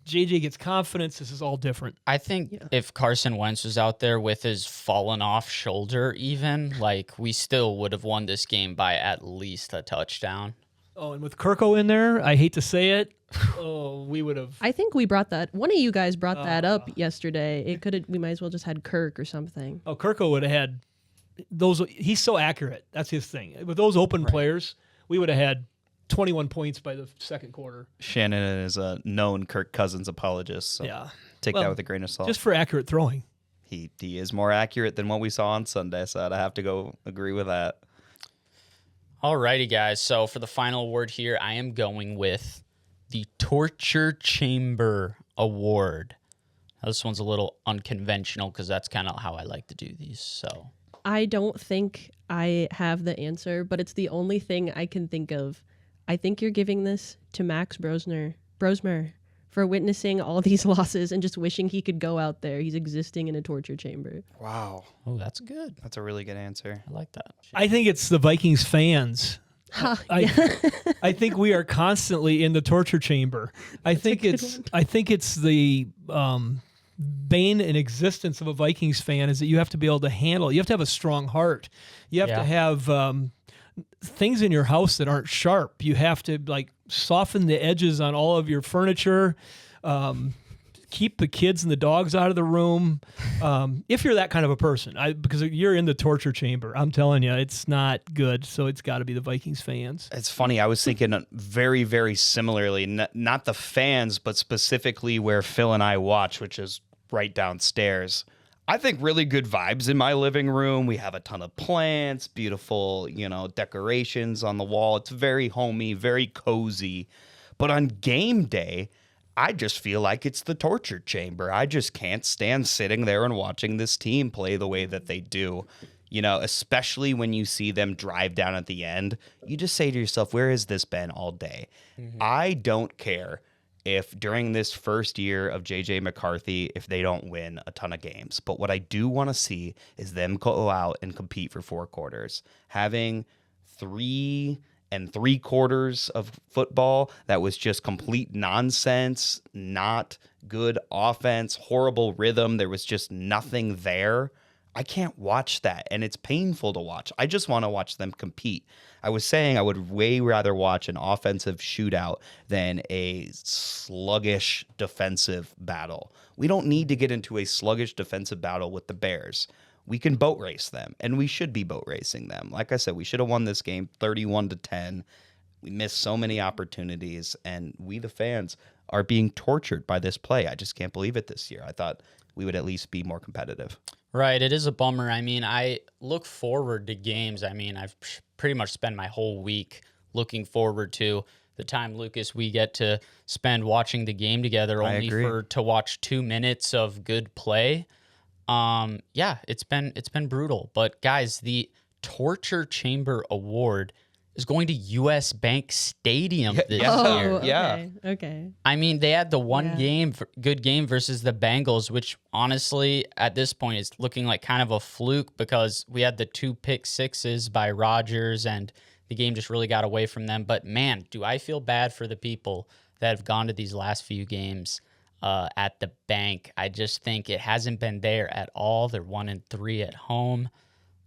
JJ gets confidence. This is all different. I think if Carson Wentz was out there with his fallen off shoulder, even like we still would have won this game by at least a touchdown. Oh, and with Kirko in there, I hate to say it, we would have. I think we brought that. One of you guys brought that up yesterday. It could have. We might as well just had Kirk or something. Oh, Kirko would have had those. He's so accurate. That's his thing. With those open players, we would have had 21 points by the second quarter. Shannon is a known Kirk Cousins apologist, so take that with a grain of salt. Just for accurate throwing. He is more accurate than what we saw on Sunday, so I'd have to go agree with that. Alrighty, guys. So for the final award here, I am going with the Torture Chamber Award. Now, this one's a little unconventional because that's kind of how I like to do these. So I don't think I have the answer, but it's the only thing I can think of. I think you're giving this to Max Brosmer for witnessing all these losses and just wishing he could go out there. He's existing in a torture chamber. Wow. oh, that's good. That's a really good answer. I like that. I think it's the Vikings fans. I think we are constantly in the torture chamber. I think it's the bane in existence of a Vikings fan is that you have to be able to handle. You have to have a strong heart. You have to have things in your house that aren't sharp. You have to like soften the edges on all of your furniture. Keep the kids and the dogs out of the room. If you're that kind of a person, because you're in the torture chamber, I'm telling you, it's not good. So it's got to be the Vikings fans. It's funny. I was thinking very, very similarly, not the fans, but specifically where Phil and I watch, which is right downstairs. I think really good vibes in my living room. We have a ton of plants, beautiful, decorations on the wall. It's very homey, very cozy. But on game day, I just feel like it's the torture chamber. I just can't stand sitting there and watching this team play the way that they do. Especially when you see them drive down at the end, you just say to yourself, where has this been all day? Mm-hmm. I don't care if during this first year of J.J. McCarthy, if they don't win a ton of games. But what I do want to see is them go out and compete for 4 quarters. Having 3 3/4 of football that was just complete nonsense, not good offense, horrible rhythm. There was just nothing there. I can't watch that, and it's painful to watch. I just want to watch them compete. I was saying I would way rather watch an offensive shootout than a sluggish defensive battle. We don't need to get into a sluggish defensive battle with the Bears. We can boat race them, and we should be boat racing them. Like I said, we should have won this game 31-10. We missed so many opportunities, and we, the fans, are being tortured by this play. I just can't believe it this year. I thought we would at least be more competitive. Right. It is a bummer. I mean, I look forward to games. I mean, I've pretty much spent my whole week looking forward to the time, Lucas, we get to spend watching the game together only to watch 2 minutes of good play. It's been brutal. But guys, the Torture Chamber Award is going to US Bank Stadium this year. Okay. I mean, they had the good game versus the Bengals, which honestly, at this point, is looking like kind of a fluke because we had the 2 pick sixes by Rodgers and the game just really got away from them. But man, do I feel bad for the people that have gone to these last few games at the bank. I just think it hasn't been there at all. They're 1-3 at home.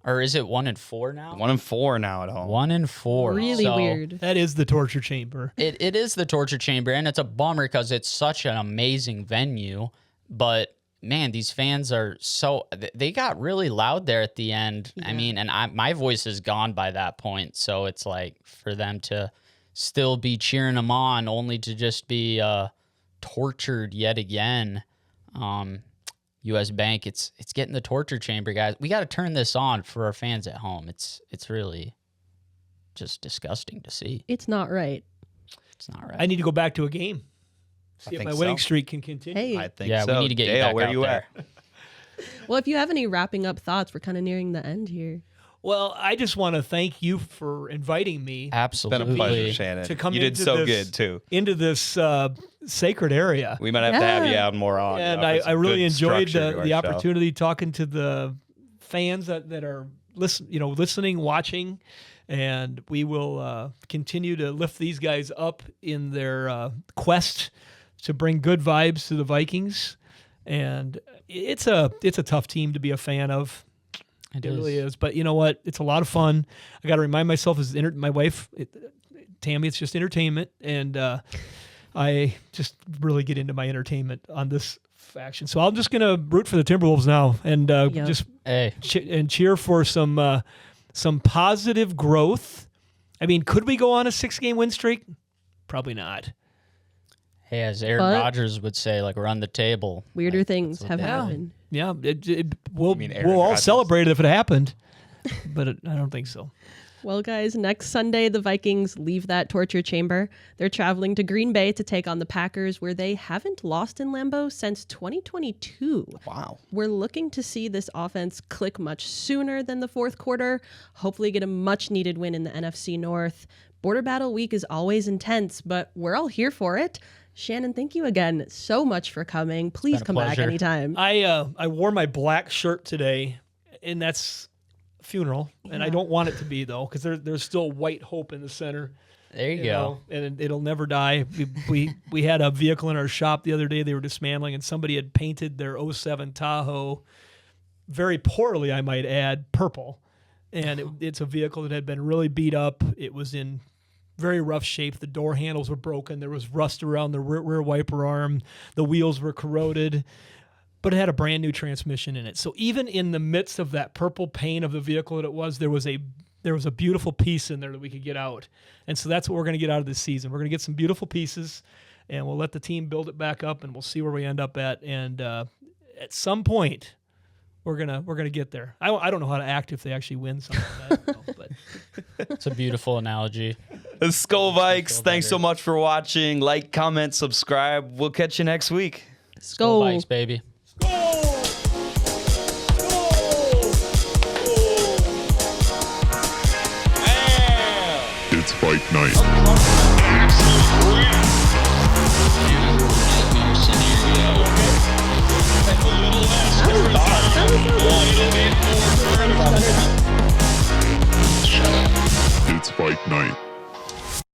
Or is it 1-4 now? 1-4 now at home. 1-4. Really weird. That is the torture chamber. It is the torture chamber, and it's a bummer because it's such an amazing venue. But man, these fans are they got really loud there at the end. Yeah. I mean, and my voice is gone by that point. So it's like for them to still be cheering them on, only to just be tortured yet again. US Bank, it's getting the torture chamber, guys. We got to turn this on for our fans at home. It's really just disgusting to see. It's not right. It's not right. I need to go back to a game. See if my winning streak can continue. Hey. I think so. We need to get you back where out you there. at? Well, if you have any wrapping up thoughts, we're kind of nearing the end here. Well, I just want to thank you for inviting me. Absolutely. It's been a pleasure, Shannon. To come you did into so this- good, too. Into this sacred area. We might have to have you out more on. And for I some really good enjoyed structure to our the show. opportunity talking to the fans that are listening, watching, and we will continue to lift these guys up in their quest to bring good vibes to the Vikings. And it's a tough team to be a fan of. It really is. But you know what? It's a lot of fun. I got to remind myself, as my wife, Tammy, it's just entertainment. And I just really get into my entertainment on this faction. So I'm just going to root for the Timberwolves now and and cheer for some positive growth. I mean, could we go on a 6-game win streak? Probably not. Hey, as Aaron Rodgers would say, like, run the table. Weirder things have happened. Yeah, we'll all celebrate it if it happened, but I don't think so. Well, guys, next Sunday, the Vikings leave that torture chamber. They're traveling to Green Bay to take on the Packers, where they haven't lost in Lambeau since 2022. Wow. We're looking to see this offense click much sooner than the fourth quarter, hopefully get a much-needed win in the NFC North. Border Battle Week is always intense, but we're all here for it. Shannon, thank you again so much for coming. Please come back anytime. I wore my black shirt today, and that's funeral, and I don't want it to be, though, because there's still white hope in the center. There you go. And it'll never die. We had a vehicle in our shop the other day they were dismantling, and somebody had painted their 07 Tahoe very poorly, I might add, purple. And it's a vehicle that had been really beat up. It was in very rough shape. The door handles were broken. There was rust around the rear wiper arm. The wheels were corroded. But it had a brand new transmission in it. So even in the midst of that purple paint of the vehicle that it was, there was a beautiful piece in there that we could get out. And so that's what we're going to get out of this season. We're going to get some beautiful pieces, and we'll let the team build it back up, and we'll see where we end up at. And at some point, we're gonna get there. I don't know how to act if they actually win something like that. But it's a beautiful analogy. Skull Vikes, thanks so much for watching. Like, comment, subscribe. We'll catch you next week. Skull Vikes, baby. It's Vike Night. Absolute win. Nightmare scenario. A little less a little bit more. Shut up. It's Vike Night.